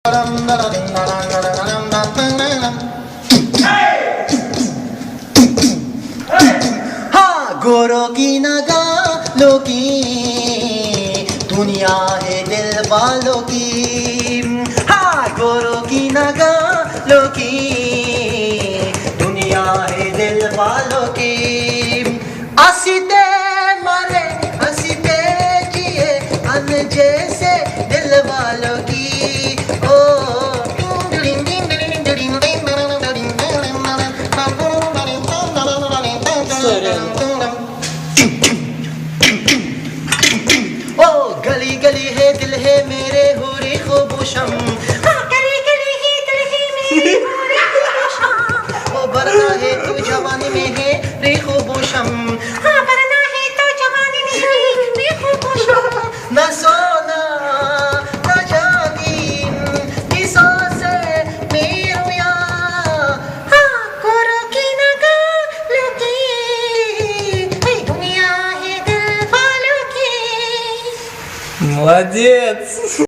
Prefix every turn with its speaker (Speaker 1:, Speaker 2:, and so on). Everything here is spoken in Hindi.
Speaker 1: हाँ, गोरों की नगाहों की दुनिया है दिल वालों की। हाँ, गोरों की नगाहों की दुनिया है दिल वालों की। हंसते मरे हंसते जिए अन जैसे दिल वालों की। ओ गली गली है दिल है मेरे हुरी खुबूशम।
Speaker 2: गली गली ही दिल है मेरे पूरे खुबूशम।
Speaker 1: ओ बरना है तू जवानी में है रे खुबूशम।
Speaker 2: वरना है तो जवानी में है रे खुबूशम।
Speaker 1: न सोना न जानी इस से मेरो यार।
Speaker 2: गोरों की नगाहों की दुनिया है दिल वालों की।
Speaker 3: Молодец!